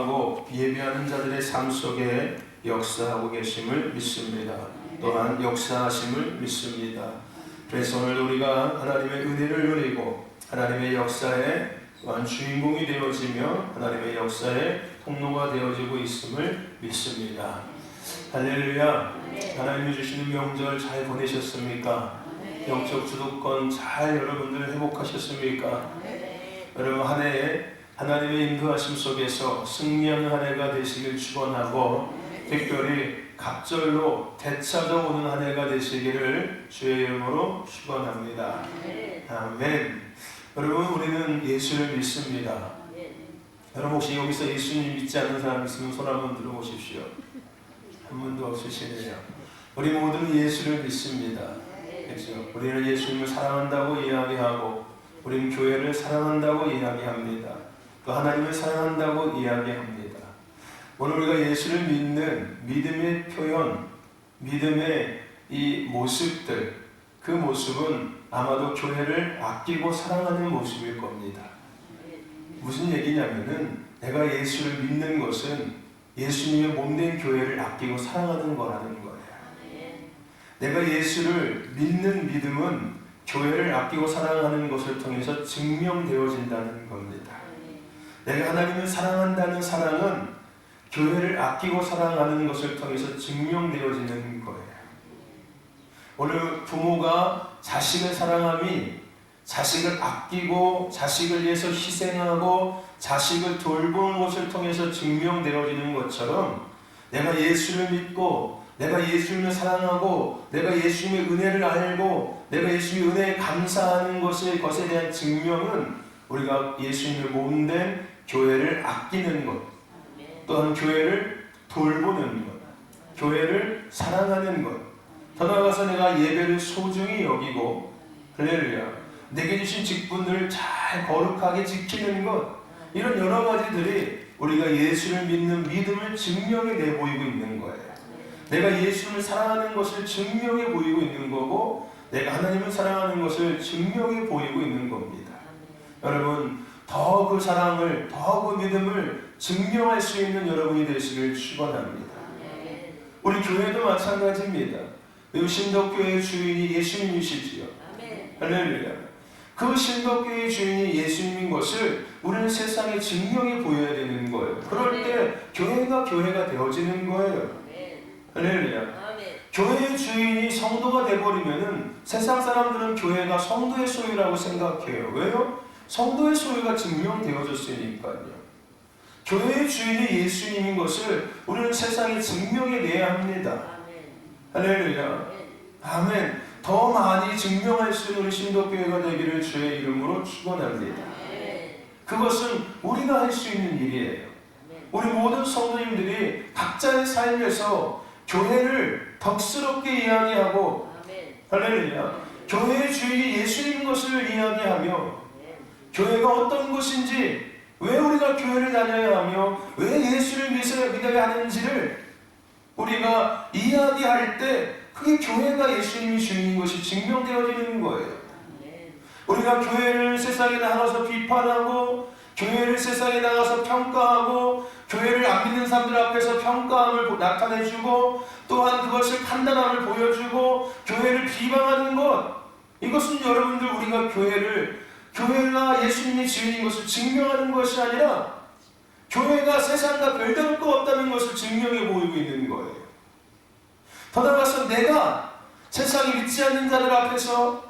기도하고 예배하는 자들의 삶 속에 역사하고 계심을 믿습니다. 또한 역사하심을 믿습니다. 그래서 오늘 우리가 하나님의 은혜를 누리고 하나님의 역사에 또한 주인공이 되어지며 하나님의 역사의 통로가 되어지고 있음을 믿습니다. 할렐루야. 하나님이 주시는 명절 잘 보내셨습니까? 영적 주도권 잘 여러분들 회복하셨습니까? 여러분 한 해에 하나님의 인도하심 속에서 승리하는 한 해가 되시길 축원하고 특별히 갑절로 되찾아오는 한 해가 되시기를 주의 이름으로 축원합니다. 아멘. 여러분 우리는 예수를 믿습니다. 여러분 혹시 여기서 예수님 믿지 않는 사람 있으면 손 한번 들어보십시오. 한 분도 없으시네요. 우리 모두는 예수를 믿습니다. 그렇죠? 우리는 예수님을 사랑한다고 이야기하고 우리는 교회를 사랑한다고 이야기합니다. 또 하나님을 사랑한다고 이야기합니다. 오늘 우리가 예수를 믿는 믿음의 표현, 믿음의 이 모습들, 그 모습은 아마도 교회를 아끼고 사랑하는 모습일 겁니다. 무슨 얘기냐면은 내가 예수를 믿는 것은 예수님의 몸된 교회를 아끼고 사랑하는 거라는 거예요. 내가 예수를 믿는 믿음은 교회를 아끼고 사랑하는 것을 통해서 증명되어진다는 겁니다. 내가 하나님을 사랑한다는 사랑은 교회를 아끼고 사랑하는 것을 통해서 증명되어지는 거예요. 오늘 부모가 자식을 사랑함이 자식을 아끼고 자식을 위해서 희생하고 자식을 돌보는 것을 통해서 증명되어지는 것처럼 내가 예수를 믿고 내가 예수님을 사랑하고 내가 예수님의 은혜를 알고 내가 예수님의 은혜에 감사하는 것에 대한 증명은 우리가 예수님의 몸된 교회를 아끼는 것, 또한 교회를 돌보는 것, 교회를 사랑하는 것, 더 나아가서 내가 예배를 소중히 여기고 할렐루야 내게 주신 직분들을 잘 거룩하게 지키는 것, 이런 여러 가지들이 우리가 예수를 믿는 믿음을 증명해 내보이고 있는 거예요. 내가 예수를 사랑하는 것을 증명해 보이고 있는 거고 내가 하나님을 사랑하는 것을 증명해 보이고 있는 겁니다. 여러분 더 그 사랑을, 더 그 믿음을 증명할 수 있는 여러분이 되시길 축원합니다. 우리 교회도 마찬가지입니다. 신덕교회의 주인이 예수님이시지요. 할렐루야. 그 신덕교회의 주인이 예수님인 것을 우리는 세상에 증명해 보여야 되는 거예요. 그럴 때 교회가 되어지는 거예요. 할렐루야. 교회의 주인이 성도가 되어버리면은 세상 사람들은 교회가 성도의 소유라고 생각해요. 왜요? 성도의 소유가 증명되어졌으니까요. 교회의 주인이 예수님인 것을 우리는 세상에 증명해내야 합니다. 할렐루야. 아멘. 더 많이 증명할 수 있는 우리 신덕교회가 되기를 주의 이름으로 축원합니다. 그것은 우리가 할 수 있는 일이에요. 우리 모든 성도님들이 각자의 삶에서 교회를 덕스럽게 이야기하고 할렐루야. 교회의 주인이 예수님인 것을 이야기하며 교회가 어떤 것인지 왜 우리가 교회를 다녀야 하며 왜 예수를 믿어야 하는지를 우리가 이야기할 때 그게 교회가 예수님이 주인인 것이 증명되어지는 거예요. 우리가 교회를 세상에 나가서 비판하고 교회를 세상에 나가서 평가하고 교회를 안 믿는 사람들 앞에서 평가함을 나타내주고 또한 그것을 판단함을 보여주고 교회를 비방하는 것, 이것은 여러분들 우리가 교회가 예수님이 주인인 것을 증명하는 것이 아니라 교회가 세상과 별다를 거 없다는 것을 증명해 보이고 있는 거예요. 더 나아가서 내가 세상이 믿지 않는 자들 앞에서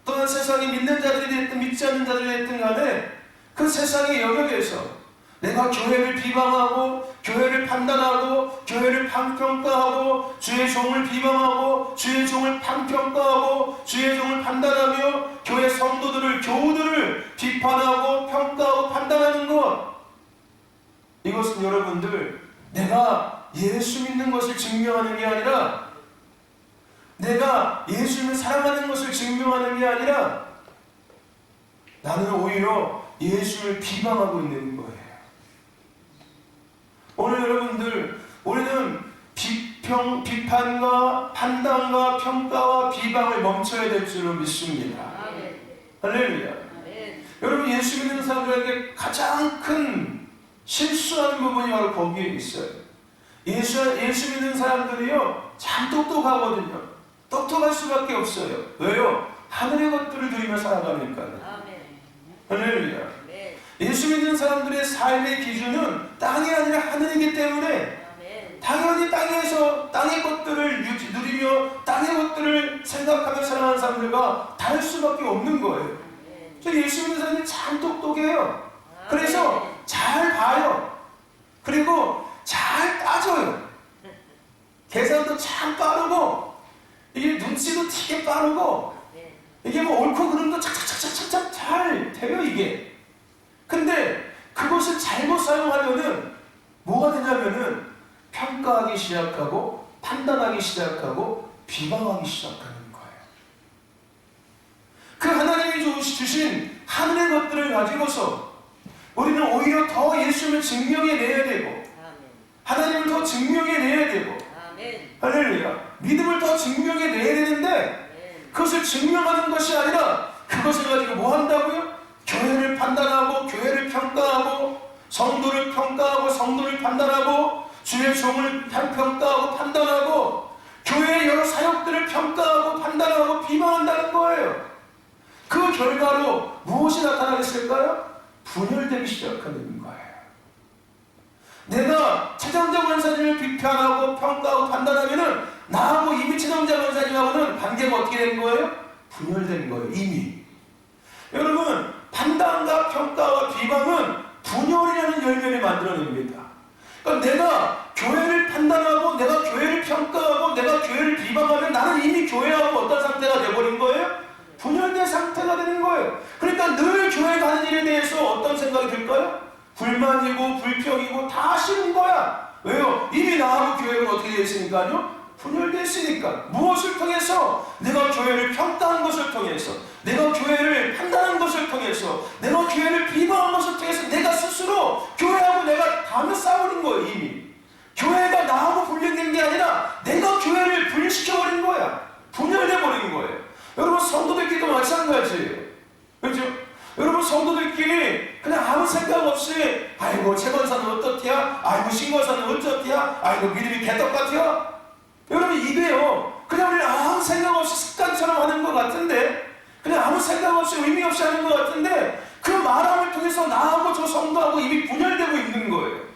또는 세상이 믿는 자들이 됐든 믿지 않는 자들이 됐든 간에 그 세상의 영역에서 내가 교회를 비방하고 교회를 판단하고 교회를 판평가하고 주의 종을 비방하고 주의 종을 판평가하고 주의 종을 판단하며 교회 성도들을 교우들을 비판하고 평가하고 판단하는 것, 이것은 여러분들 내가 예수 믿는 것을 증명하는 게 아니라 내가 예수님을 사랑하는 것을 증명하는 게 아니라 나는 오히려 예수를 비방하고 있는 거예요. 오늘 여러분들 우리는 비판과 판단과 평가와 비방을 멈춰야 될 줄로 믿습니다. 할렐루야. 여러분 예수 믿는 사람들에게 가장 큰 실수하는 부분이 바로 거기에 있어요. 예수 믿는 사람들이요, 참 똑똑하거든요. 똑똑할 수밖에 없어요. 왜요? 하늘의 것들을 누리며 살아가니까요. 할렐루야. 예수 믿는 사람들의 삶의 기준은 땅이 아니라 하늘이기 때문에 당연히 땅에서 땅의 것들을 누리며 땅의 것들을 생각하며 살아가는 사람들과 다를 수밖에 없는 거예요. 예수 믿는 사람들이 참 똑똑해요. 그래서 잘 봐요. 그리고 잘 따져요. 계산도 참 빠르고, 이게 눈치도 되게 빠르고, 이게 뭐 옳고 그름도 착착착착착 잘 돼요, 이게. 근데 그것을 잘못 사용하면은 뭐가 되냐면은 평가하기 시작하고, 판단하기 시작하고, 비방하기 시작하는 거예요. 그 하나님이 주신 하늘의 것들을 가지고서 우리는 오히려 더 예수를 증명해내야 되고, 하나님을 더 증명해내야 되고, 할렐루야, 믿음을 더 증명해내야 되는데, 그것을 증명하는 것이 아니라 그것을 가지고 뭐 한다고요? 교회를 판단하고, 교회를 평가하고, 성도를 평가하고, 성도를 판단하고, 주의 종을 평가하고 판단하고, 교회의 여러 사역들을 평가하고 판단하고 비방한다는 거예요. 그 결과로 무엇이 나타나겠을까요? 분열되기 시작하는 거예요. 내가 최정자 권사님을 비판하고 평가하고 판단하면은 나하고 이미 최정자 권사님하고는 관계가 어떻게 되는 거예요? 분열되는 거예요, 이미. 여러분, 판단과 평가와 비방은 분열이라는 열매를 만들어냅니다. 그러니까 내가 교회를 판단하고, 내가 교회를 평가하고, 내가 교회를 비방하면 나는 이미 교회하고 어떤 상태가 되어버린 거예요? 분열된 상태가 되는 거예요. 그러니까 늘 교회 가는 일에 대해서 어떤 생각이 들까요? 불만이고 불평이고 다 싫은 거야. 왜요? 이미 나하고 교회가 어떻게 되어 있으니까요? 분열되어 있으니까. 무엇을 통해서? 내가 교회를 평가한 것을 통해서, 내가 교회를 판단한 것을 통해서, 내가 교회를 비방한 것을 통해서 내가 스스로 교회하고 내가 다며 싸우는 거예요. 이미 교회가 나하고 분열된 게 아니라 내가 교회를 분리시켜버린 거야. 분열돼버린 거예요. 여러분, 성도들끼리도 마찬가지예요. 그렇죠? 여러분, 성도들끼리 그냥 아무 생각 없이, 아이고 최권사는 어떻디야? 아이고 신권사는 어떻디야? 아이고 믿음이 개떡같아요? 여러분, 이게요, 그냥 우리는 아무 생각 없이 습관처럼 하는 것 같은데, 그냥 아무 생각 없이 의미 없이 하는 것 같은데, 그 말함을 통해서 나하고 저 성도하고 이미 분열되고 있는 거예요.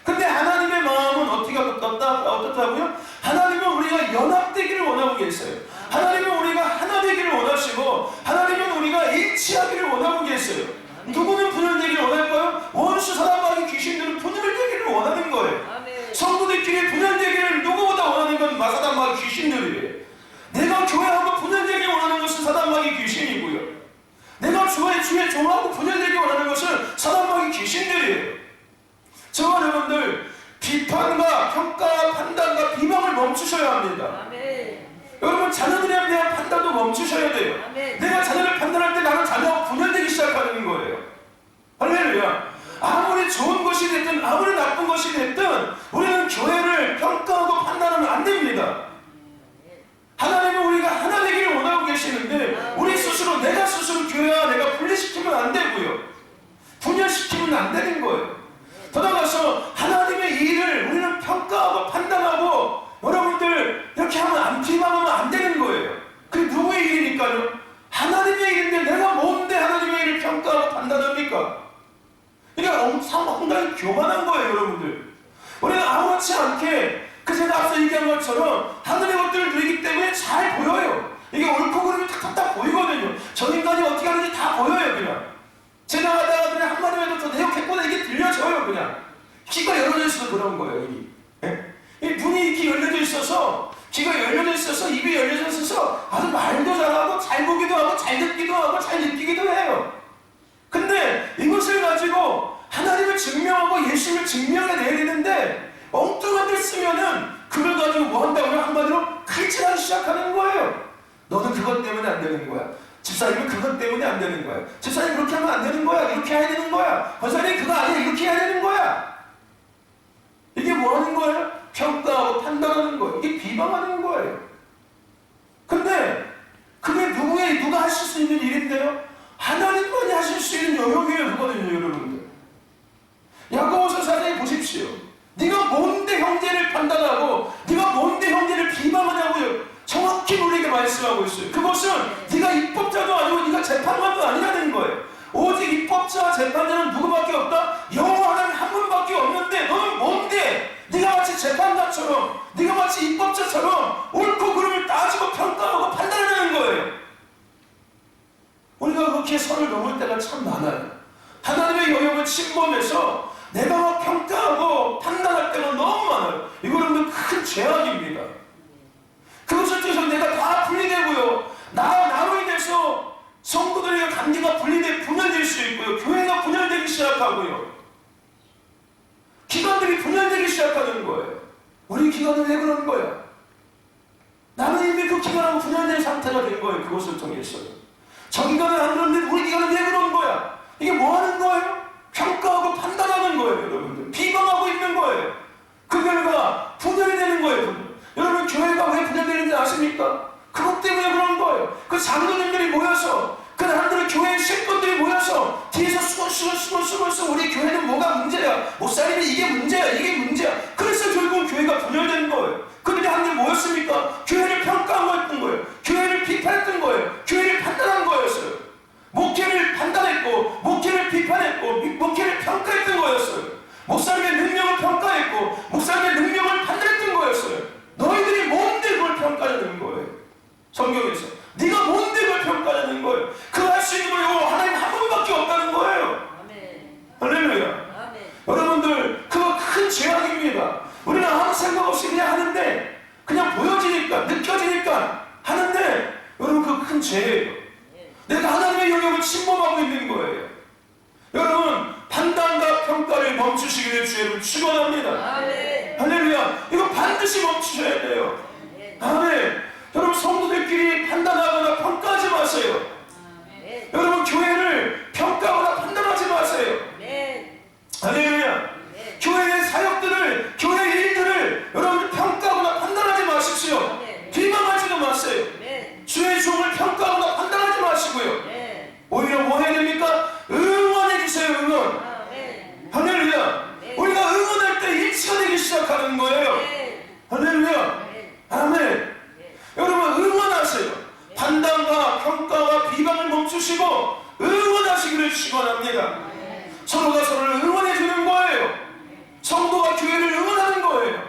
근데 하나님의 마음은 어떻다고요? 하나님은 우리가 연합되기를 원하고 계세요. 하나님은 우리가 하나 되기를 원하시고, 하나님은 우리가 일치하기를 원하고 계세요. 누구는 분열되기를 원할까요? 원수, 사단마귀, 귀신들은 분열되기를 원하는 거예요. 성도들끼리 분열되기를 누구보다 원하는 건 사단마귀, 귀신들이에요. 내가 교회하고 분열되기 원하는 것은 사단마귀, 귀신이고요. 내가 주의 종하고 분열되기 원하는 것은 사단마귀, 귀신들이에요. 저와 여러분들, 비판과 평가와 판단과 비방을 멈추셔야 합니다. 여러분, 자녀들에 대한 판단도 멈추셔야 돼요. 내가 자녀를 판단할 때 나는 자녀하고 분열되기 시작하는 거예요. 할렐루야. 아무리 좋은 것이 됐든 아무리 나쁜 것이 됐든 우리는 교회를 평가하고 판단하면 안 됩니다. 하나님은 우리가 하나 되기를 원하고 계시는데, 우리 스스로, 내가 스스로 교회와 내가 분리시키면 안 되고요, 분열시키면 안 되는 거예요. 더 나아가서 하나님의 일을 우리는 평가하고 판단하고, 여러분들 이렇게 하면 안, 비방하면 안 되는 거예요. 그게 누구의 일이니까요? 하나님의 일인데 내가 뭔데 하나님의 일을 평가하고 판단합니까? 그러니까 상당히 교만한 거예요, 여러분들. 우리는 아무렇지 않게, 제가 앞서 얘기한 것처럼 하늘의 것들을 누리기 때문에 잘 보여요. 이게 옳고 그름이 탁탁탁 보이거든요. 저 인간이 어떻게 하는지 다 보여요, 그냥. 지나가다가 그냥 한마디만 해도 저 내욕했구나, 이게 들려져요, 그냥. 귀가 열어져 있어서 그런 거예요, 여기. 이 눈이 이렇게 열려져 있어서, 귀가 열려져 있어서, 입이 열려져 있어서 아주 말도 잘하고 잘 보기도 하고 잘 듣기도 하고 잘 느끼기도 해요. 근데 이것을 가지고 하나님을 증명하고 예수를 증명해내야 되는데, 엉뚱한 데 쓰면은 그걸 가지고 뭐 한다고요? 한마디로 칼질하기 시작하는 거예요. 너는 그것 때문에 안 되는 거야. 집사님은 그것 때문에 안 되는 거야. 집사님 그렇게 하면 안 되는 거야. 이렇게 해야 되는 거야. 권사님 그거 아니야. 이렇게 해야 되는 거야. 이게 뭐 하는 거예요? 평가하고 판단하는 거예요. 이게 비방하는 거예요. 근데 그게 누가 하실 수 있는 일인데요? 하나님만이 하실 수 있는 영역이에요, 그거는요, 여러분들. 야고보서 형제를 판단하고 네가 뭔데 형제를 비방하냐고요. 정확히 우리에게 말씀하고 있어요. 그것은 네가 입법자도 아니고 네가 재판관도 아니라는 거예요. 오직 입법자 재판자는 누구밖에 없다? 여호와 하나님 한 분밖에 없는데 너는 뭔데? 네가 마치 재판관처럼 네가 마치 입법자처럼 옳고 그름을 따지고 평가하고 판단하는 거예요. 우리가 그렇게 선을 넘을 때가 참 많아요. 하나님의 영역을 침범해서 내가 막 평가하고 판단할 때가 너무 많아요. 이거는 큰 죄악입니다. 그것을 통해서 내가 다 분리되고요. 나로 인해서 성도들의 관계가 분열될 수 있고요. 교회가 분열되기 시작하고요. 기관들이 분열되기 시작하는 거예요. 우리 기관은 왜 그런 거야? 나는 이미 그 기관하고 분열된 상태가 된 거예요. 그것을 통해서요. 저 기관은 안 그런데 우리 기관은 왜 그런 거야? 이게 뭐 하는 거예요? 평가하고 판단하는 거예요, 여러분들. 비방하고 있는 거예요. 그 결과 분열이 되는 거예요. 여러분, 교회가 왜 분열되는지 아십니까? 그것 때문에 그런 거예요. 그 장로님들이 모여서, 그 사람들은 교회의 식구들이 모여서 뒤에서 수고수고 우리 교회는 뭐가 문제야? 목사님이 이게 문제야, 이게 문제야. 그래서 결국은 교회가 분열된 거예요. 그들이 한 데 뭐였습니까? 교회를 평가한 거예요. 교회를 비판했던 거예요. 교회를 판단한 거였어요. 목회를 판단했고, 목회를 비판했고, 목회를 평가했던 거였어요. 목사님의 능력을 평가했고, 목사님의 능력을 판단했던 거였어요. 너희들이 뭔데 그걸 평가하는 거예요. 성경에서 네가 뭔데 그걸 평가하는 거예요. 그 할 수 있는 건 하나님 한 분밖에 없다는 거예요. 아멘. 할렐루야. 아멘. 여러분들, 그거 큰 죄악입니다. 우리는 아무 생각 없이 그냥 하는데, 그냥 보여지니까, 느껴지니까 하는데, 여러분, 그거 큰 죄예요. 내가 하나님의 영역을 침범하고 있는 거예요. 여러분, 판단과 평가를 멈추시기를 주님을 축원합니다. 아멘. 할렐루야. 이거 반드시 멈추셔야 돼요. 아멘. 여러분, 성도들끼리 판단하거나 평가하지 마세요. 아멘. 여러분, 교회를 평가하거나 판단하지 마세요. 아멘. 할렐루야. 아멘. 교회의 사역들을, 교회의 일들을 여러분 평가하거나 판단하지 마십시오. 아멘. 비방하지도 마세요. 아멘. 주의 종을 평가하거나 판단하지 마시고요. 아멘. 오히려 뭐 해야 됩니까? 응원해 주세요. 응원. 아멘. 할렐루야. 아멘. 우리가 응원할 때 일치가 되기 시작하는 거예요. 아멘. 할렐루야. 아멘. 여러분, 응원하세요. 판단과 평가와 비방을 멈추시고 응원하시기를 축원합니다. 서로가 서로를 응원해 주는 거예요. 성도가 교회를 응원하는 거예요.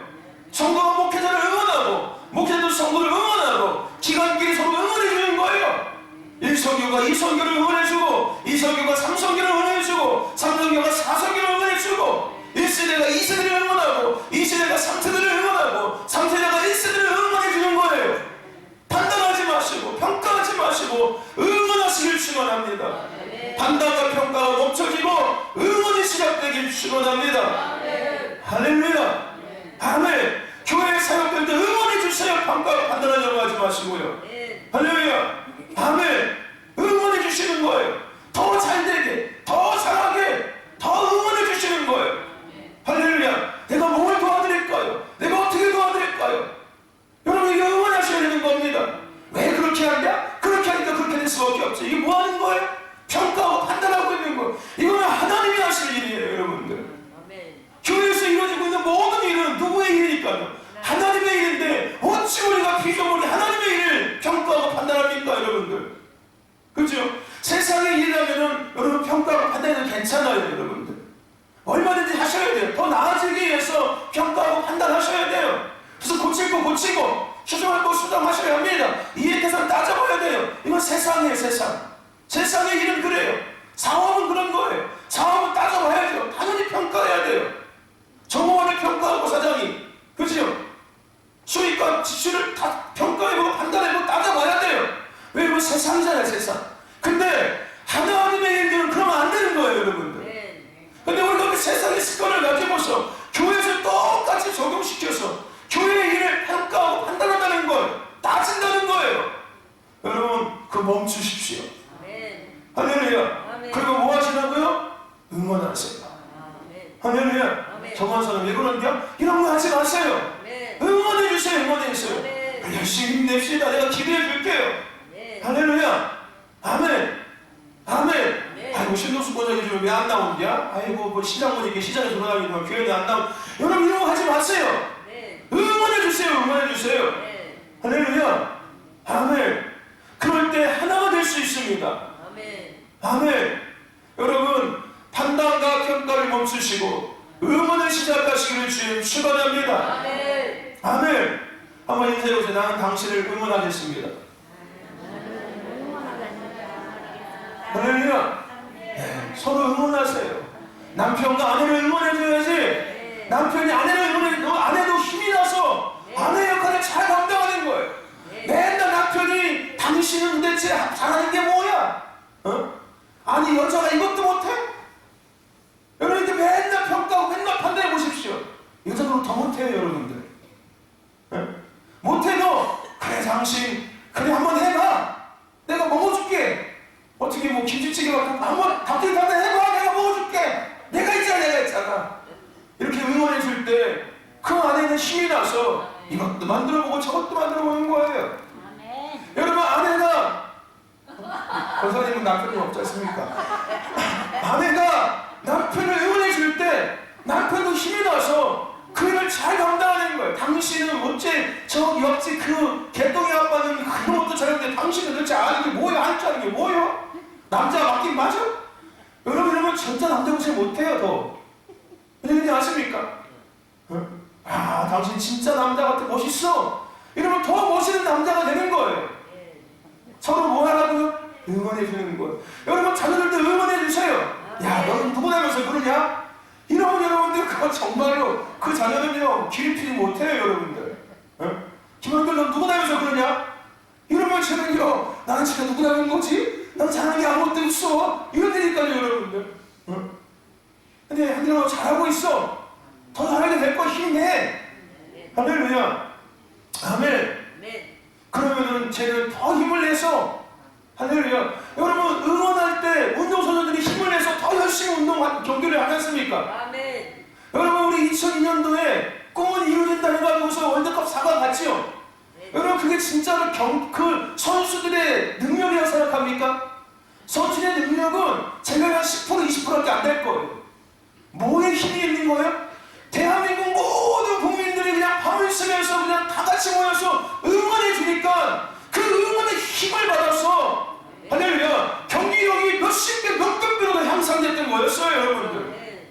성도가 목회자를 응원하고, 목회자도 성도를 응원하고, 기관끼리 서로 응원해 주는 거예요. 1선교가 2선교를 응원해 주고, 2선교가 3선교를 응원해 주고, 3선교가 4선교를 응원해 주고, 1세대가 2세대를 응원하고, 2세대가 3세대를 응원하고, 3세대가 1세대를 응원해 주는 거예요. 판단하지 마시고 평가하지 마시고 응원하시길 축원합니다. 판단과 평가가 멈춰지고 응원이 시작되길 축원합니다. 할렐루야. 아멘. 교회 사역될 때 응원해 주세요. 평가와 판단하려고 하지 마시고요. 할렐루야. 아멘. 응원해 주시는 거예요. 더 잘되게, 더 잘하게, 더 응원해 주시는 거예요. 할렐루야. 내가 뭘 도와드릴까요? 내가 어떻게 도와드릴까요? 여러분, 이거 응원하셔야 되는 겁니다. 왜 그렇게 하냐? 그렇게 하니까 그렇게 될 수밖에 없죠. 이게 뭐 하는 거예요? 평가하고 판단하고 있는 거예요. 이거는 하나님이 하실 일이에요, 여러분들. 아멘. 교회에서 이루어지고 있는 모든 일은 누구의 일이니까요? 하나님의 일인데 어찌 우리가 피조물이 하나님의 일을 평가하고 판단합니까, 여러분들? 그렇죠? 세상의 일이라면은 여러분 평가하고 판단해도 괜찮아요, 여러분들. 얼마든지 하셔야 돼요. 더 나아지기 위해서 평가하고 판단하셔야 돼요. 그래서 고칠 거 고치고, 수정할 거 수정하셔야 합니다. 이해해서 따져봐야 돼요. 이건 세상이에요, 세상. 세상의 일은 그래요. 사업은 그런 거예요. 사업은 따져봐야죠. 당연히 평가해야 돼요. 정보원을 평가하고 사장이, 그죠? 수익과 지출을 다 평가해보고 판단해보고 따져봐야 돼요. 왜? 이건 세상이잖아요, 세상. 근데 하나님의 일들은 그러면 안 되는 거예요, 여러분들. 근데 우리가 그 세상의 습관을 가지고서 교회에서 똑같이 적용시켜서 교회의 일을 평가하고 판단한다는 거예요. 따진다는 거예요. 여러분, 그거 멈추십시오. 아멘. 할렐루야. 아멘. 그리고 뭐 하시라고요? 응원하세요. 아멘. 할렐루야. 아멘. 저한 사람 왜 그런가? 이런 거 하지 마세요. 아멘. 응원해 주세요. 응원해 주세요. 아멘. 열심히 힘냅시다. 내가 기도해 줄게요. 아멘. 할렐루야. 아멘. 아멘. 아멘. 아이고 신동수 권사님 요즘 왜 안 나오냐? 아이고 뭐 시장 보니까 시장에 돌아다니면 교회는 안 나오. 여러분 이런 거 하지 마세요. 응원해 주세요. 응원해 주세요. 할렐루야. 아멘. 그럴 때 하나가 될 수 있습니다. 아멘. 여러분 판단과 평가를 멈추시고 응원을 시작하시기를 주님 축원합니다. 아멘. 한번 인사해보세요. 나는 당신을 응원하겠습니다. 할렐루야. 네, 서로 응원하세요. 남편과 아내를 응원해줘야지. 남편이 아내를 응원해도 아내도 힘이 나서 아내 역할을 잘 감당하는 거예요. 맨날 남편이 당신은 도대체 잘하는 게 뭐야? 아니 여자가 이것도 못해? 여러분들 맨날 평가하고 맨날 판단해 보십시오. 여자들은 더 못해요 여러분들. 못해도 그래 당신 그래 한번 해봐. 내가 먹어줄게. 어떻게 뭐 김치찌개 같은 거 한번 닭들 해봐. 내가 먹어줄게. 내가 있잖아. 이렇게 응원해 줄 때 그 안에는 힘이 나서 이것도 만들어보고 저것도 만들어보는 거예요. 여러분 아내가 권사님은 남편이 없지 않습니까? 아내가 남편을 응원해 줄 때 남편도 힘이 나서 그 일을 잘 감당하는 거예요. 당신은 어째 저 옆집 그 개똥이 아빠는 그런 것도 잘하는데 당신은 도대체 아는 게 뭐야? 할 줄 아는 게 뭐예요? 남자가 맞긴 맞아? 여러분 이러면 진짜 남자 고생 못해요 더. 근데 아십니까? 당신 진짜 남자 같아 멋있어. 이러면 더 멋있는 남자가 되는 거예요. 서로 뭐 하라고요? 응원해 주는 거예요. 여러분 자녀들도 응원해 주세요. 야 너는 누구 닮아서 그러냐? 이러면 여러분들 그거 정말로 그 자녀는요 기립히지 못해요 여러분들. 김한글 넌 누구 닮아서 그러냐? 이러면 쟤는요 나는 진짜 누구 닮은 거지? 난 잘하는 게 아무것도 없어. 이런다니까요 여러분들. 근데 한글아 잘하고 있어. 더 잘하게 될 거야. 힘내. 할렐루야. 아멘. 그러면은 쟤는 더 힘을 내서 할렐루야. 여러분 응원할 때 운동선수들이 힘을 내서 더 열심히 경기를 하지 않습니까? 아멘. 여러분 우리 2002년도에 꿈은 이루어진다 해가지고서 월드컵 4강 갔지요. 여러분 그게 진짜로 그 선수들의 능력이라고 생각합니까? 선수들의 능력은 제가 한 10% 20%밖에 안 될 거예요. 뭐에 힘이 있는 거예요? 대한민국 모든 국민들이 그냥 밤을 쓰면서 그냥 다 같이 모여서 응원해 주니까 그 응원의 힘을 받아서 할렐루야 경기력이 몇십 배, 몇백 배로 향상됐던 거였어요 여러분들.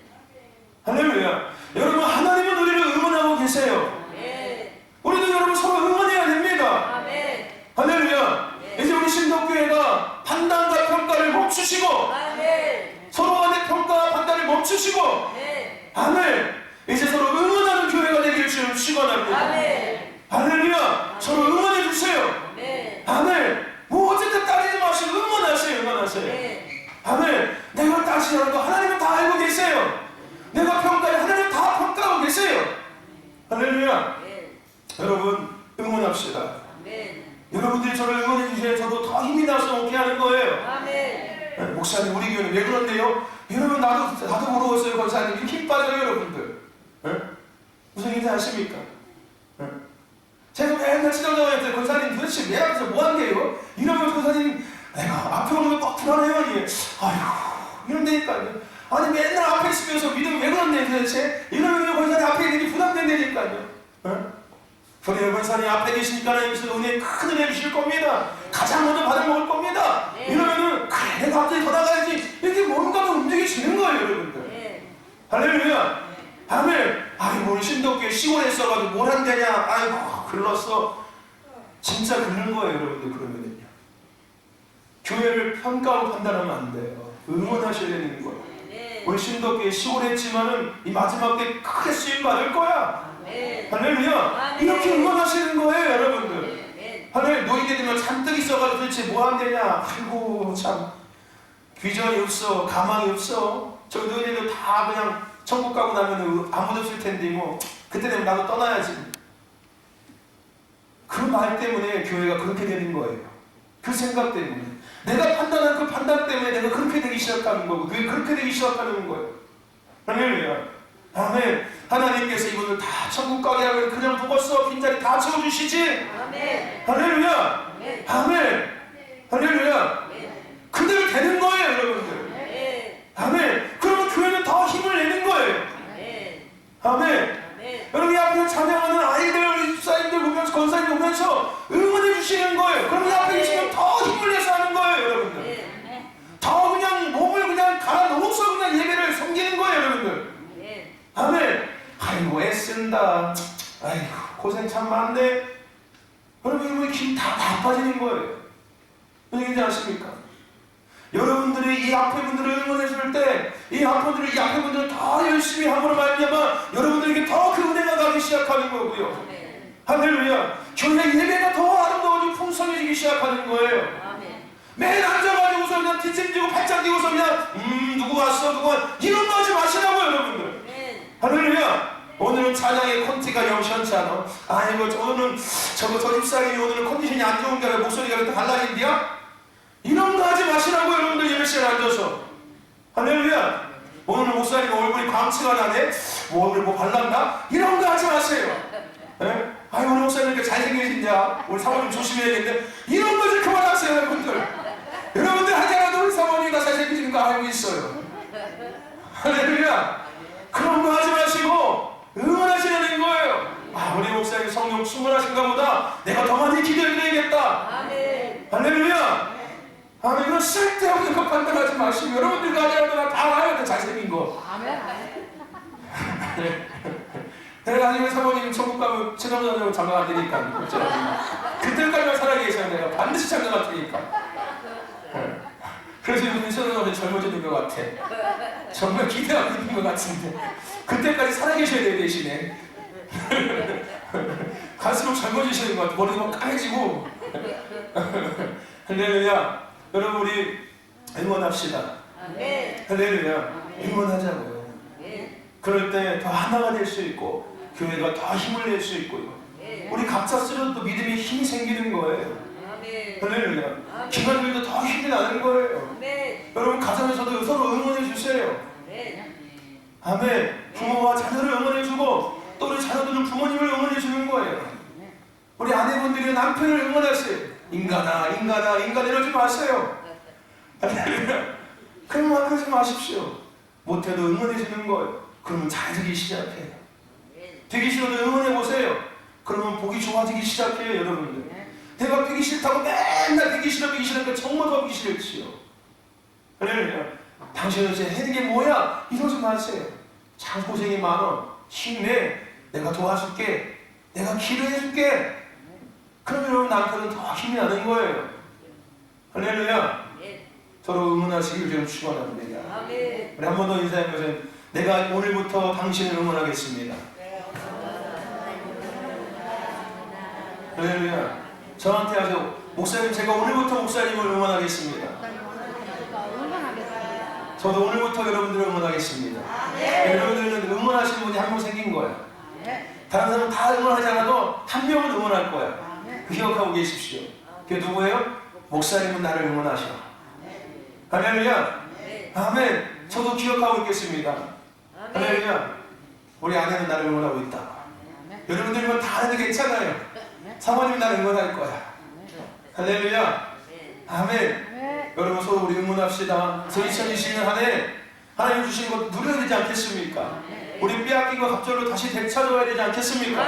할렐루야. 여러분 하나님은 우리를 응원하고 계세요. 우리도 여러분 서로 응원해야 됩니다. 할렐루야. 이제 우리 신덕교회가 판단과 평가를 멈추시고 서로 간의 평가와 판단을 멈추시고 아멘. 이제 서로 응원하는 교회가 되기를 주님 축원합니다. 할렐루야. 서로 응원해 주세요. 아멘. 뭐 어쨌든 따지지 마시고 응원하세요. 아멘. 내가 따지지 않아도 하나님은 다 알고 계세요. 내가 평가해 하나님은 다 평가하고 계세요. 할렐루야. 여러분 응원합시다. 여러분들이 저를 응원해 주셔야 저도 더 힘이 나서 오게 하는 거예요. 목사님 우리 교회는 왜 그런데요? 여러분 나도 부러웠어요. 권사님 이렇게 힘 빠져요 여러분들. 무슨 일인지 아십니까? 제가 맨날 친정자가 했어요. 권사님 도대체 내 앞에서 뭐 한 게요? 이러면 권사님 내가 앞에 오는 거 꼭 불안해요. 이게 아휴 이런다니까요. 아니 맨날 앞에 있으면서 믿으면 왜 그런데 도대체? 이러면 권사님 앞에 있는 게 부담된다니까요. 그래요. 권사님 앞에 계시니까 하나님께서 은혜 큰 은혜 주실 겁니다. 가장 먼저 받아먹을 겁니다. 이러면은 그래 내가 갑자기 더 나가야지 이렇게 뭔가가 움직여지는 거예요 여러분들. 할렐루야. 아멘. 아이고 우리 신덕교회 시골에 있어가지고 뭘 한대냐. 아이고 글렀어. 진짜 그런 거예요 여러분들. 그러면은요 교회를 평가하고 판단하면 안 돼요. 응원하셔야 되는 거예요. 우리 신덕교회 시골에 있지만은 이 마지막 때 크게 쓰임 받을 거야. 할렐루야. 이렇게 응원하시는 거예요 여러분들. 할렐루야. 노인네 되면 잔뜩 있어가지고 도대체 뭐 한대냐. 아이고 참 귀전이 없어. 가망이 없어. 저 노인네들 다 그냥 천국 가고 나면 아무도 없을 텐데 뭐 그때 되면 나도 떠나야지. 그 말 때문에 교회가 그렇게 되는 거예요. 그 생각 때문에 내가 판단한 그 판단 때문에 내가 그렇게 되기 시작하는 거고 그게 그렇게 되기 시작하는 거예요. 할렐루야. 아멘. 하나님께서 이분을 다 천국 가게 하면 그냥 두었어. 빈자리 다 채워주시지. 아멘. 할렐루야. 아멘. 할렐루야. 그대로 되는 거예요 여러분들. 아멘. 그러면 교회는 더 힘을 내는 거예요. 아멘. 여러분 이 앞에 찬양하는 아이들, 집사님들 보면서, 권사님 보면서 응원해 주시는 거예요. 그럼 이 앞에 계시면 더 힘을 내서 하는 거예요, 여러분들. 더 그냥 몸을 그냥 갈아 넣어서 그냥 예배를 섬기는 거예요, 여러분들. 아멘. 아이고 애쓴다. 아이고 고생 참 많네. 여러분 이러면 힘 다 빠지는 거예요. 무슨 아십니까? 여러분들이 이 앞에 분들을 응원해 줄 때, 이 앞에 분들을 더 열심히 함으로 말미암아 여러분들에게 더 그 은혜가 가기 시작하는 거고요. 할렐루야. 교회 예배가 더 아름다워지고 풍성해지기 시작하는 거예요. 매일 앉아가지고서 그냥 뒷짐지고 팔짱 끼고서 그냥 누구 왔어 누구 왔어 이런 거 하지 마시라고요, 여러분들. 할렐루야. 오늘은 찬양의 콘티가 영시원치 않아. 아이고 오늘은 저 집사님이 오늘은 컨디션이 안 좋은 게 아니라 목소리가 이렇게 달라진디야? 이런 거 하지 마시라고, 여러분들. 예배 시간에 앉아서. 할렐루야. 오늘 목사님 얼굴이 광채가 나네? 뭐 오늘 뭐 발랐나? 이런 거 하지 마세요. 예? 아유 오늘 목사님 이렇게 잘생기신다. 우리 사모님 조심해야겠는데 이런 거 좀 그만하세요, 여러분들. 여러분들 하지 않아도 우리 사모님이 다 잘생기시는 거 알고 있어요. 할렐루야. 그런 거 하지 마시고 응원하시는 거예요. 아 우리 목사님 성령 충만하신가 보다. 내가 더 많이 기도해드려야겠다. 할렐루야. 아멘. 이런 쓸데없는 거 판단하지 마시고 여러분들과 하자마자 다 알아야 돼, 잘생긴 거. 내가 나중에 사모님 천국 가면 최정자적으로 장가 안 되니까 그때까지만 살아계셔야 돼요. 반드시 장가 갈 테니까. 그래서 이분이 최정자적으로 젊어지는 것 같아. 정말 기대하고 있는 것 같은데 그때까지 살아계셔야 돼요, 대신에. 갈수록 젊어지시는 것 같아. 머리도 막 까매지고. 할렐루야. 여러분 우리 응원합시다. 할렐루야. 응원하자고요. 그럴 때 더 하나가 될 수 있고 교회가 더 힘을 낼 수 있고요. 우리 각자 쓰는 또 믿음의 힘이 생기는 거예요. 할렐루야. 기관들도 더 힘이 나는 거예요. 여러분 가정에서도 서로 응원해 주세요. 아멘. 부모와 자녀를 응원해 주고 또 우리 자녀들은 부모님을 응원해 주는 거예요. 우리 아내분들이 남편을 응원하세요. 인간아 이러지 마세요. 그런 말 그러지 마십시오. 못해도 응원해 주는 거예요. 그러면 잘 되기 시작해요. 되기 싫어도 응원해 보세요. 그러면 보기 좋아지기 시작해요, 여러분들. 내가 되기 싫다고 맨날 되기 싫으니까 정말 더 보기 싫지요. 할렐루야. 당신은 이제 해야 게 뭐야? 이러지 마세요. 참 고생이 많아. 힘내. 내가 도와줄게. 내가 기도해줄게. 그러면 여러분 남편은 더 힘이 나는 거예요. 할렐루야. 서로 응원하시길 좀 축원합니다. 우리 한 번 더 인사해 보세요. 내가 오늘부터 당신을 응원하겠습니다. 할렐루야. 저한테 하세요. 목사님 제가 오늘부터 목사님을 응원하겠습니다. 저도 오늘부터 여러분들을 응원하겠습니다. 여러분들은 응원하시는 분이 한 명 생긴 거야. 다른 사람은 다 응원하지 않아도 한 명은 응원할 거야. 기억하고 계십시오. 그게 누구예요? 목사님은 나를 응원하셔. 할렐루야. 아멘. 저도 기억하고 있겠습니다. 할렐루야. 우리 아내는 나를 응원하고 있다. 여러분들은 다 하는데 괜찮아요. 사모님 나를 응원할 거야. 할렐루야. 아멘. 여러분 서로 우리 응원합시다. 2020년 한 해 하나님 주신 것 누려야 되지 않겠습니까? 우리 빼앗긴 거 갑절로 다시 되찾아야 되지 않겠습니까?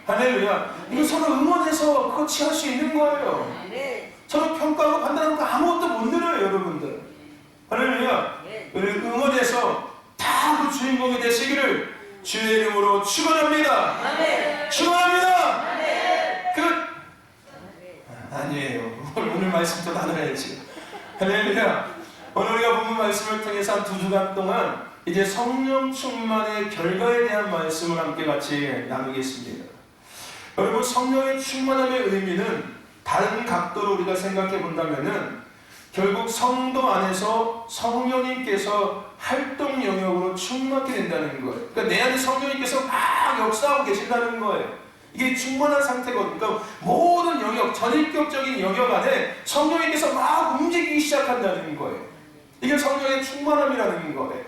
할렐루야. 이거 서로 응원해서 그거 취할 수 있는 거예요. 서로 평가하고 판단하는 거 아무것도 못 늘어요, 여러분들. 할렐루야. 우리 응원해서 다 그 주인공이 되시기를 주의 이름으로 축원합니다. 축원합니다. 아니에요. 오늘 말씀도 나눠야지. 할렐루야. 오늘 우리가 본문 말씀을 통해서 한 2주간 동안 이제 성령 충만의 결과에 대한 말씀을 함께 같이 나누겠습니다. 여러분 성령의 충만함의 의미는 다른 각도로 우리가 생각해 본다면은 결국 성도 안에서 성령님께서 활동 영역으로 충만하게 된다는 거예요. 그러니까 내 안에 성령님께서 막 역사하고 계신다는 거예요. 이게 충만한 상태거든요. 그러니까 모든 영역, 전인격적인 영역 안에 성령님께서 막 움직이기 시작한다는 거예요. 이게 성령의 충만함이라는 거예요.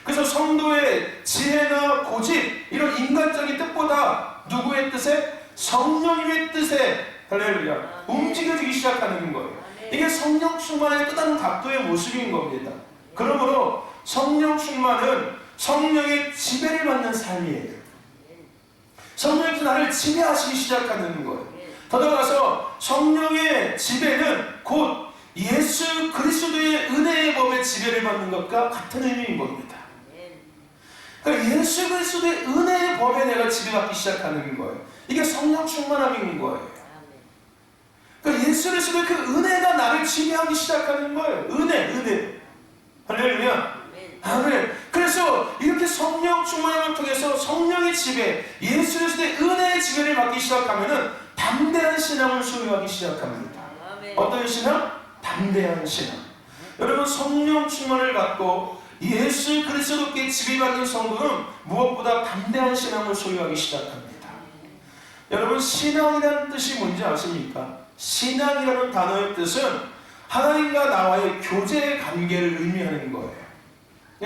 그래서 성도의 지혜나 고집, 이런 인간적인 뜻보다 누구의 뜻에? 성령님의 뜻에, 할렐루야, 움직여지기 시작하는 거예요. 이게 성령 충만의 또 다른 각도의 모습인 겁니다. 그러므로 성령 충만은 성령의 지배를 받는 삶이에요. 성령께서 나를 지배하시기 시작하는 거예요. 더 나아가서 성령의 지배는 곧 예수 그리스도의 은혜의 법의 지배를 받는 것과 같은 의미인 겁니다. 그러니까 예수 그리스도의 은혜의 법에 내가 지배받기 시작하는 거예요. 이게 성령 충만함인 거예요. 그러니까 예수 그리스도의 그 은혜가 나를 지배하기 시작하는 거예요. 은혜. 할렐루야. 아멘. 그래서 이렇게 성령 충만함을 통해서 성령의 지배, 예수 그리스도의 은혜의 지배를 받기 시작하면은 담대한 신앙을 소유하기 시작합니다. 어떤 신앙? 담대한 신앙. 여러분, 성령 충만을 받고 예수 그리스도께 지배받는 성도는 무엇보다 담대한 신앙을 소유하기 시작합니다. 여러분, 신앙이라는 뜻이 뭔지 아십니까? 신앙이라는 단어의 뜻은 하나님과 나와의 교제의 관계를 의미하는 거예요.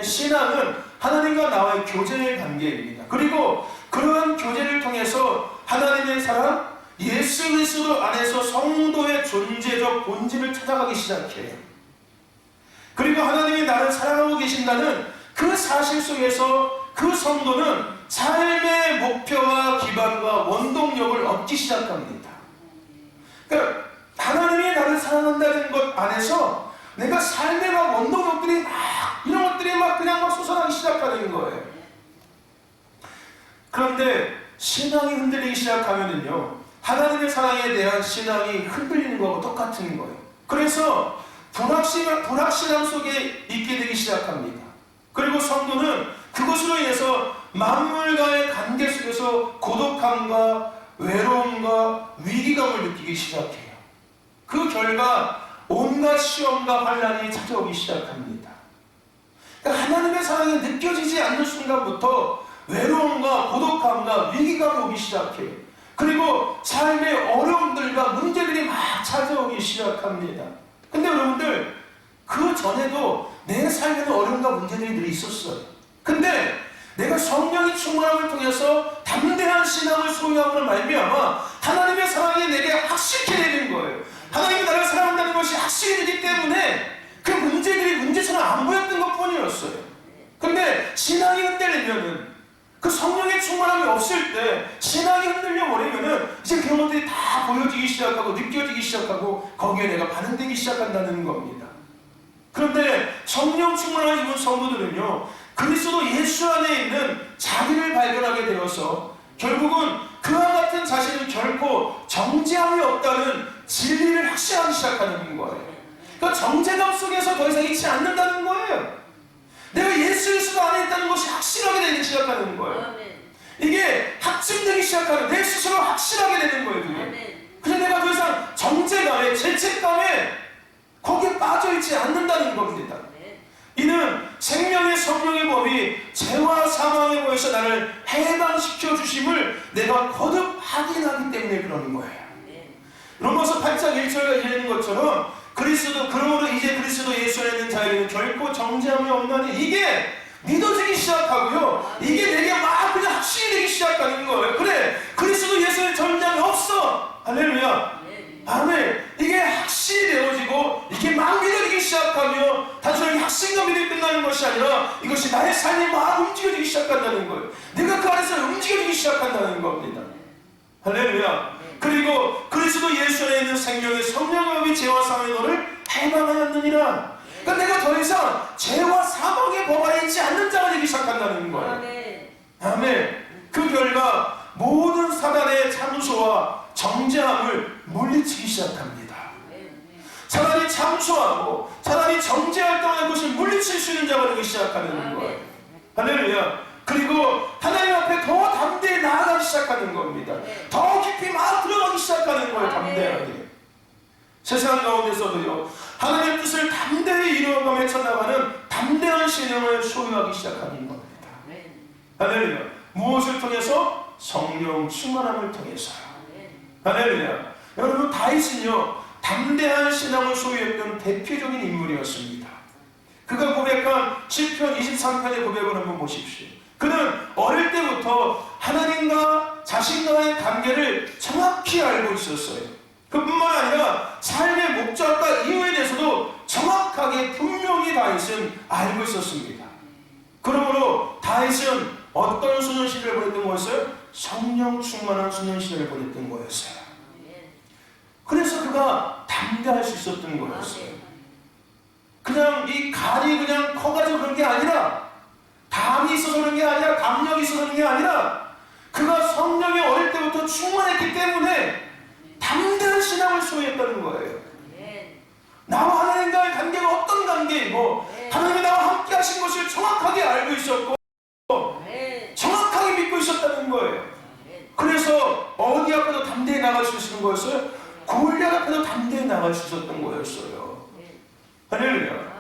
신앙은 하나님과 나와의 교제의 관계입니다. 그리고 그러한 교제를 통해서 하나님의 사랑, 예수 그리스도 안에서 성도의 존재적 본질을 찾아가기 시작해요. 그리고 하나님이 나를 사랑하고 계신다는 그 사실 속에서 그 성도는 삶의 목표와 기반과 원동력을 얻기 시작합니다. 그러니까 하나님이 나를 사랑한다는 것 안에서 내가 삶의 막 원동력들이 이런 것들이 그냥 솟아나기 시작하는 거예요. 그런데 신앙이 흔들리기 시작하면은요, 하나님의 사랑에 대한 신앙이 흔들리는 거하고 똑같은 거예요. 그래서 불확실함 속에 있게 되기 시작합니다. 그리고 성도는 그것으로 인해서 만물과의 관계 속에서 고독함과 외로움과 위기감을 느끼기 시작해요. 그 결과 온갖 시험과 환난이 찾아오기 시작합니다. 그러니까 하나님의 사랑이 느껴지지 않는 순간부터 외로움과 고독함과 위기감이 오기 시작해요. 그리고 삶의 어려움들과 문제들이 막 찾아오기 시작합니다. 근데 여러분들, 그 전에도 내 삶에는 어려움과 문제들이 늘 있었어요. 근데 내가 성령의 충만함을 통해서 담대한 신앙을 소유함으로 말미암아 하나님의 사랑이 내게 확실히 되는 거예요. 하나님이 나를 사랑한다는 것이 확실히 되기 때문에 그 문제들이 문제처럼 안 보였던 것 뿐이었어요. 근데 신앙이 흔들리면은, 그 성령의 충만함이 없을 때 신앙이 흔들려 버리면은 이제 그런 것들이 다 보여지기 시작하고 느껴지기 시작하고 거기에 내가 반응되기 시작한다는 겁니다. 그런데 성령 충만함을 입은 성도들은요, 그리스도 예수 안에 있는 자기를 발견하게 되어서 결국은 그와 같은 자신은 결코 정죄함이 없다는 진리를 확신하기 시작하는 거예요. 그러니까 정죄감 속에서 더 이상 있지 않는다는 거예요. 내가 예수 그리스도 안에 있다는 것이 확실하게 되기 시작하는 거예요. 이게 확증되기 시작하는, 내 스스로 확실하게 되는 거예요. 그게. 그래서 내가 더 이상 정죄감에, 죄책감에 거기에 빠져있지 않는다는 겁니다. 이는 생명의 성령의 법이 죄와 사망의 법에서 나를 해방시켜 주심을 내가 거듭 확인하기 때문에 그러는 거예요. 로마서 8장 1절에 이르는 것처럼 그러므로 이제 그리스도 예수 안에 있는 자에게는 결코 정죄함이 없나니, 이게 믿어지기 시작하고요, 이게 내게 막 그냥 확신이 되기 시작하는 거예요. 그래, 그리스도 예수의 정죄함이 없어. 할렐루야. 아멘. 이게 확신이 되어지고 이게 막 믿어지기 시작하며 단순하게 확신과 믿음이 끝나는 것이 아니라 이것이 나의 삶이 막 움직여지기 시작한다는 거예요. 내가 그 안에서 움직여지기 시작한다는 겁니다. 할렐루야. 그리고 그리스도 예수 안에 있는 생명의 성령의 법이 죄와 사망의 너를 해방하였느니라. 그러니까 내가 더 이상 죄와 사망의 법 안에 있지 않는 자가 되기 시작한다는 거예요. 아멘. 그 결과 모든 사단의 참소와 정죄함을 물리치기 시작합니다. 차라리 참소하고 차라리 정죄할 동안 그것을 물리칠 수 있는 자가 되기 시작하는 거예요. 할렐루야. 그리고 하나님 앞에 더 담대히 나아가기 시작하는 겁니다. 더 깊이 막 들어가기 시작하는 거예요. 담대하게. 세상 가운데서도요, 하나님의 뜻을 담대히 이루어가며 쳐나가는 담대한 신앙을 소유하기 시작하는 겁니다. 할렐루야. 무엇을 통해서? 성령 충만함을 통해서요. 할렐루야. 여러분, 다윗은요, 담대한 신앙을 소유했던 대표적인 인물이었습니다. 그가 고백한 시편 23편의 고백을 한번 보십시오. 그는 어릴 때부터 하나님과 자신과의 관계를 정확히 알고 있었어요. 그뿐만 아니라 삶의 목적과 이유에 대해서도 정확하게 분명히 다윗은 알고 있었습니다. 그러므로 다윗은 어떤 수년시대를 보냈던 거였어요? 성령 충만한 수년시대를 보냈던 거였어요. 그래서 그가 담대할 수 있었던 거였어요. 그냥 이 간이 그냥 커가지고 그런 게 아니라, 담이 있어서 그런 게 아니라, 담력이 있어서 그런 게 아니라, 그가 성령이 어릴 때부터 충만했기 때문에 담대한 신앙을 소유했다는 거예요. 나와 하나님과의 관계가 어떤 관계이고 하나님이 나와 함께 하신 것을 정확하게 알고 있었고 정확하게 믿고 있었다는 거예요. 그래서 어디 앞에도 담대히 나갈 수 있는 거였어요? 골리앗 앞에도 담대히 나갈 수 있었던 거였어요. 할렐루야.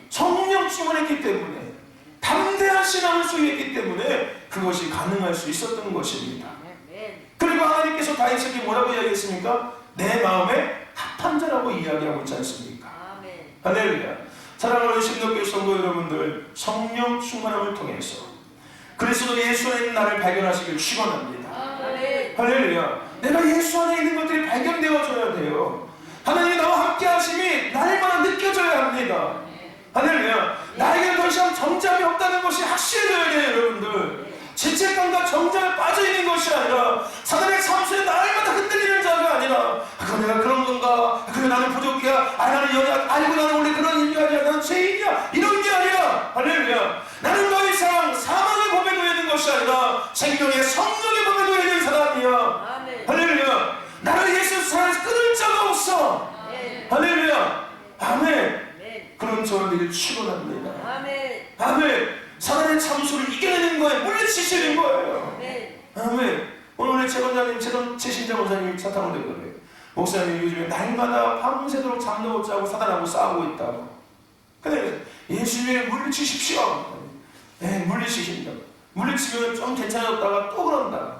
성령 충만했기 때문에, 담대한 신앙을 소유했기 때문에 그것이 가능할 수 있었던 것입니다. 그리고 하나님께서 다윗에게 뭐라고 이야기했습니까? 내 마음에 합한 자라고 이야기하고 있지 않습니까? 할렐루야. 사랑하는 신도교회 성도 여러분들, 성령 충만함을 통해서 그리스도 예수 안에 있는 나를 발견하시길 축원합니다. 할렐루야. 내가 예수 안에 있는 것들이 발견되어져야 돼요. 하나님이 나와 함께 하심이 날마다 느껴져야 합니다. 할렐루야. 나에게 더 이상 정잠이 없다는 것이 확실해져야 돼요. 여러분들, 죄책감과 정잠에 빠져있는 것이 아니라 사단의 참수에 날마다 흔들리는 자가 아니라, 그거 내가 그런 건가? 그래 나는 부족이야? 나는 연약? 아니고 나는 원래 그런 인간이야? 나는 죄인이야? 이런 게 아니라, 할렐루야, 나는 더 이상 사망의 법에 놓여 있는 것이 아니라 생명의 성령의 법에 놓여 있는 사람이야. 할렐루야. 나를 예수 사랑에서 끊을 자가 없어. 할렐루야. 아멘. 그런 저를 축원합니다. 아멘. 사단의 참수를 이겨내는 거예요. 물리치시는 거예요. 아멘. 오늘 제 원장님, 제 신장 원장님이 사탕을 내거든요. 목사님 요즘에 날마다 밤새도록 잠도 못 자고 사단하고 싸우고 있다고. 근데 예수님을 물리치십시오. 네, 물리치신다. 물리치면 좀 괜찮아졌다가 또 그런다.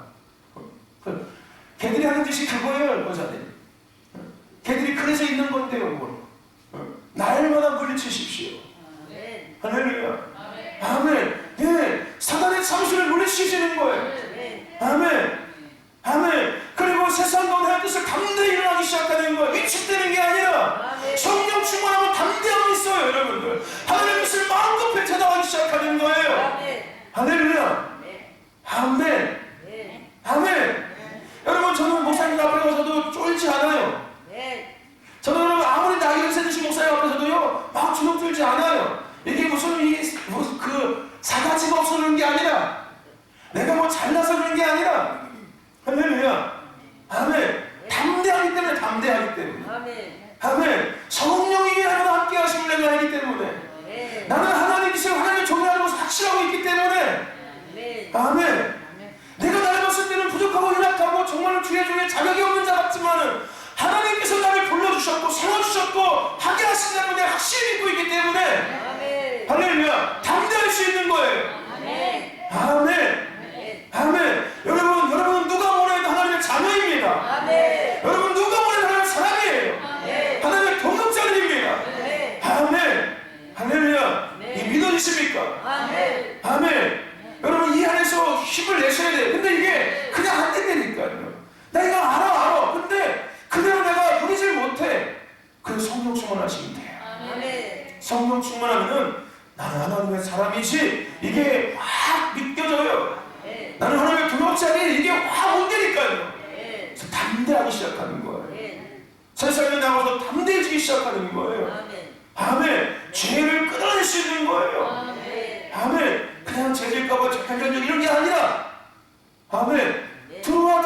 걔들이 하는 짓이 그거예요, 여자들. 걔들이 그래서 있는 건데요. 날마다 물리치십시오. 할렐루야. 아멘. 예, 사단의 참수를 물리치시는 거예요. 아멘. 아멘. 그리고 세상 가운데 뜻을 담대히 일어나기 시작하는 거예요. 위축되는 게 아니라 성령 충만하면 담대함이 있어요. 여러분들, 하나님의 뜻을 마음껏 펼쳐나가기 시작하는 거예요. 할렐루야. 아멘. 아멘. 여러분, 저는 목사님 앞에 가서도 쫄지 않아요. 저는 여러분, 아무리 나이를 새드신 목사님 앞에서도요 막 주눅 들지 않아요. 이게 무슨 그 사가지가 없어서 그런 게 아니라, 내가 뭐 잘나서 그런 게 아니라, 할렐루야. 아멘. 담대하기 때문에, 담대하기 때문에. 아멘. 성령이 나를 함께 하심을 내가 하기 때문에, 나는 하나님께서 하나님의 종이라는 것을 확실하고 있기 때문에. 아멘. 내가 나를 봤을 때는 부족하고 연약하고 정말로 주의 중에 자격이 없는 자 같지만은 하나님께서 나를 불러주셨고 세워주셨고 하게 하신 때문에 확실히 믿고 있기 때문에, 할렐루야, 담대할 수 있는 거예요. 아멘. 아멘. 여러분 누가 뭐래도 하나님의 자녀입니다. 여러분 누가 뭐래도 하나님의 사람이에요. 하나님의 동역자입니다. 아멘. 할렐루야. 믿어지십니까? 아멘. 여러분, 이 안에서 힘을 내셔야 돼요. 근데 이게 그냥 안 된다니까요. 나 이거 알아. 근데 그대로 내가 누리질 못해. 그래서 성령 충만하시면 돼요. 성령 충만하면은 나는 하나님의 사람이지, 이게 확 믿겨져요. 나는 하나님의 동역자니, 이게 확 온다니까요. 그래서 담대하기 시작하는 거예요. 세상에 나가서 담대해지기 시작하는 거예요. 아멘. 죄를 끊어낼 수 있는 거예요. 아멘. 그냥 죄질까봐 결정적 이런 게 아니라, 아멘. 들어와.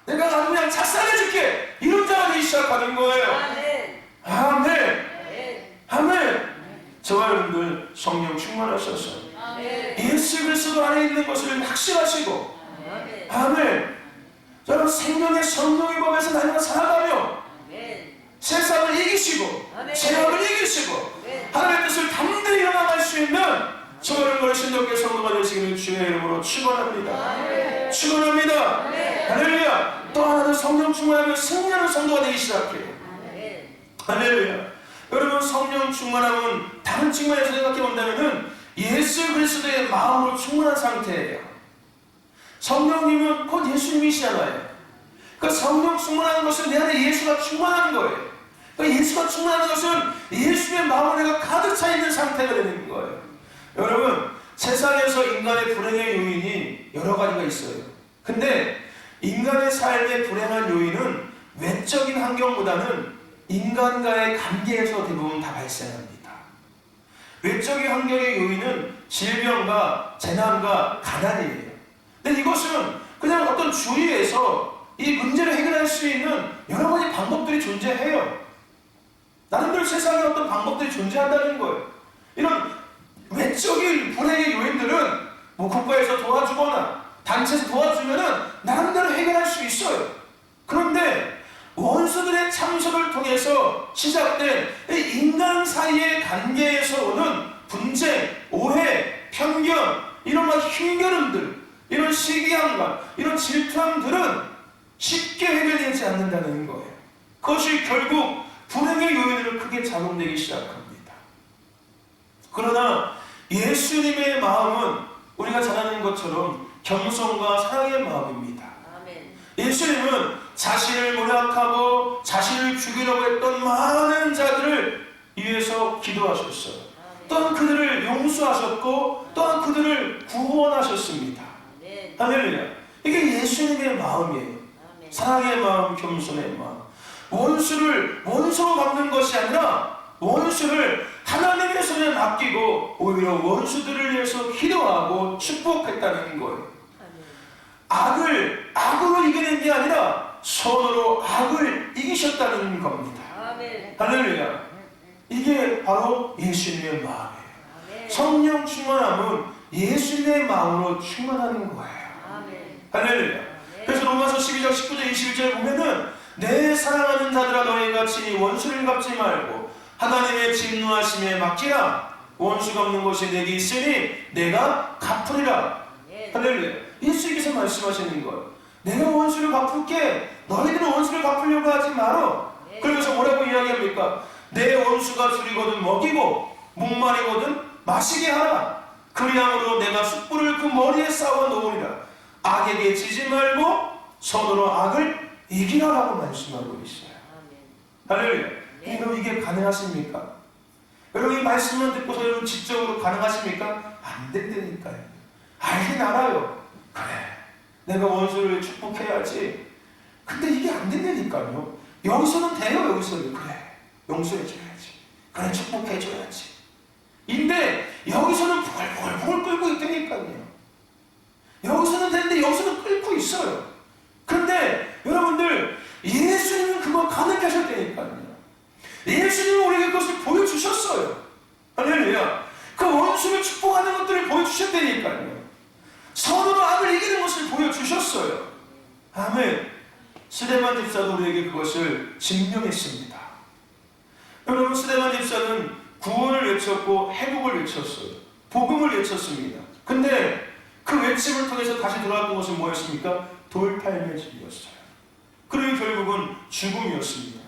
내가 아주 그냥 작살내줄게. 이런 자가 되기 시작하는 거예요. 아멘. 아멘. 저와 여러분들 성령 충만하셔서 예수 그리스도 안에 있는 것을 확실하시고, 아멘. 여러분, 생명의 성령의 법에서 나이가 살아가며 세상을 이기시고 죄악을 이기시고 하나님의 뜻을 담대히 일어나갈 수 있는 저와 여러분의 신도교회 성도가 되시기를 주의 이름으로 축원합니다. 축원합니다. 할렐루야. 또 하나는 성령 충만하면 승리하는 성도가 되기 시작해요. 할렐루야. 여러분, 성령 충만함은 다른 측면에서 생각해 본다면은 예수 그리스도의 마음으로 충만한 상태예요. 성령님은 곧 예수님이시잖아요. 그 성령 충만한 것은 내 안에 예수가 충만한 거예요. 예수가 충만한 것은 예수의 마음 안에가 가득 차 있는 상태가 되는 거예요. 여러분, 세상에서 인간의 불행의 요인이 여러 가지가 있어요. 근데 인간의 삶의 불행한 요인은 외적인 환경보다는 인간과의 관계에서 대부분 다 발생합니다. 외적인 환경의 요인은 질병과 재난과 가난이에요. 근데 이것은 그냥 어떤 주위에서 이 문제를 해결할 수 있는 여러 가지 방법들이 존재해요. 나름대로 세상에 어떤 방법들이 존재한다는 거예요. 이런 외적인 불행의 요인들은 뭐 국가에서 도와주거나 단체에서 도와주면은 나름대로 해결할 수 있어요. 그런데 원수들의 참석을 통해서 시작된 인간 사이의 관계에서 오는 분쟁, 오해, 편견, 이런 막 힘겨름들, 이런 시기함과 이런 질투함들은 쉽게 해결되지 않는다는 거예요. 그것이 결국 불행의 요인으로 크게 작용되기 시작합니다. 그러나 예수님의 마음은 우리가 잘 아는 것처럼 겸손과 사랑의 마음입니다. 아멘. 예수님은 자신을 모략하고 자신을 죽이려고 했던 많은 자들을 위해서 기도하셨어요. 또한 그들을 용서하셨고 또한 그들을 구원하셨습니다. 할렐루야. 이게 예수님의 마음이에요. 아멘. 사랑의 마음, 겸손의 마음. 원수를 원수로 갚는 것이 아니라 원수를 하나님의 손에 맡기고 오히려 원수들을 위해서 기도하고 축복했다는 거예요. 악으로 이기는 게 아니라 선으로 악을 이기셨다는 겁니다. 아멘. 할렐루야. 이게 바로 예수님의 마음이에요. 아멘. 성령 충만함은 예수님의 마음으로 충만하는 거예요. 아멘. 할렐루야. 그래서 로마서 12장 19절 21절 보면은 내 사랑하는 자들아 너희가 친히 원수를 갚지 말고 하나님의 진노하심에 맡기라. 원수가 없는 것이 내게 있으니 내가 갚으리라. 할렐루야. 예수께서 말씀하시는 것. 내가 원수를 갚을게. 너희들은 원수를 갚으려고 하지 마라. 그러면서 뭐라고 이야기합니까? 내 원수가 줄이거든 먹이고 목마르거든 마시게 하라. 그리함으로 내가 숯불을 그 머리에 쌓아 놓으리라. 악에게 지지 말고 선으로 악을 이기라라고 말씀하고 있어요. 할렐루야. 여러분 이게 가능하십니까? 여러분 이 말씀만 듣고서 여러분 지적으로 가능하십니까? 안 된다니까요. 알긴 알아요. 그래, 내가 원수를 축복해야지. 근데 이게 안 된다니까요. 여기서는 돼요. 여기서는 그래, 용서해줘야지. 그래, 축복해줘야지. 근데 여기서는 부글부글 끓고 있다니까요. 여기서는 되는데 여기서는 끓고 있어요. 근데 여러분들 예수님은 그거 가능하게 하셨다니까요. 예수님은 우리에게 그것을 보여주셨어요. 할렐루야. 그 원수를 축복하는 것들을 보여주셨다니까요. 선으로 악을 이기는 것을 보여주셨어요. 아멘. 스데반 집사도 우리에게 그것을 증명했습니다. 여러분, 스데반 집사는 구원을 외쳤고 회복을 외쳤어요. 복음을 외쳤습니다. 근데 그 외침을 통해서 다시 돌아왔던 것은 뭐였습니까? 돌팔매질이었어요. 그리고 결국은 죽음이었습니다.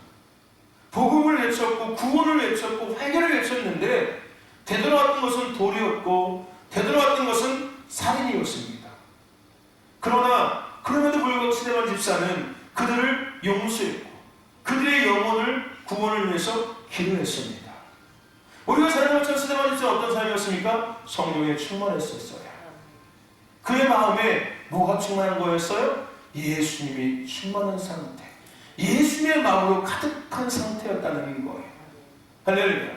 복음을 외쳤고 구원을 외쳤고 회개를 외쳤는데 되돌아왔던 것은 돌이었고 되돌아왔던 것은 살인이었습니다. 그럼에도 불구하고 스데반 집사는 그들을 용서했고 그들의 영혼을 구원을 위해서 기도했습니다. 우리가 잘 알는 것처럼 스데반 집사는 어떤 사람이었습니까? 성령에 충만했었어요. 그의 마음에 뭐가 충만한 거였어요? 예수님이 충만한 상태, 예수님의 마음으로 가득한 상태였다는 거예요. 할렐루야.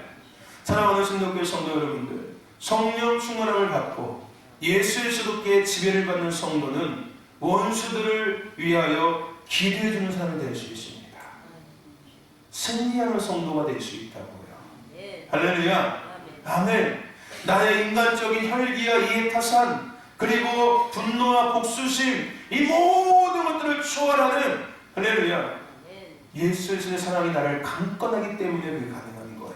사랑하는 신도교회 성도 여러분들, 성령 충만함을 받고 예수의 주도께 지배를 받는 성도는 원수들을 위하여 기도해주는 사람이 될 수 있습니다. 승리하는 성도가 될 수 있다고요. 할렐루야. 아멘. 나의 인간적인 혈기와 이해타산 그리고 분노와 복수심 이 모든 것들을 초월하는 할렐루야. 예수의 사랑이 나를 강건하기 때문에 그게 가능한 거예요.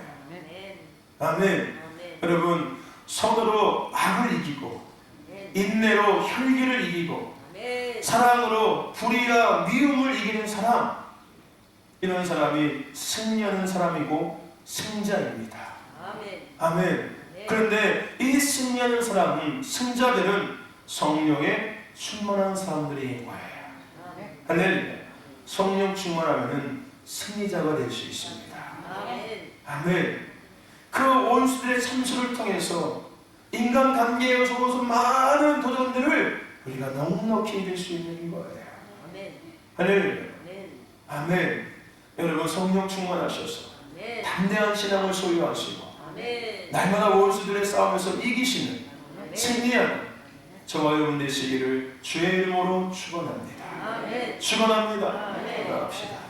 아멘. 여러분, 선으로 악을 이기고 인내로 혈기를 이기고 사랑으로 불의와 미움을 이기는 사람, 이런 사람이 승리하는 사람이고 승자입니다. 아멘. 그런데 이 승리하는 사람은, 승자들은 성령에 충만한 사람들인 거예요. 할렐루야. 성령 충만하면은 승리자가 될 수 있습니다. 아멘. 아멘. 그 원수들의 참수를 통해서 인간관계에서 많은 도전들을 우리가 넉넉히 이길 수 있는 거예요. 아멘. 할렐루야. 아멘. 아멘. 여러분 성령 충만하셔서 아멘. 담대한 신앙을 소유하시고 아멘. 날마다 원수들의 싸움에서 이기시는 아멘. 승리하는 저와 여러분 되시기를 주의 이름으로 축원합니다. 아멘. 축원합니다. 아멘. 나갑시다.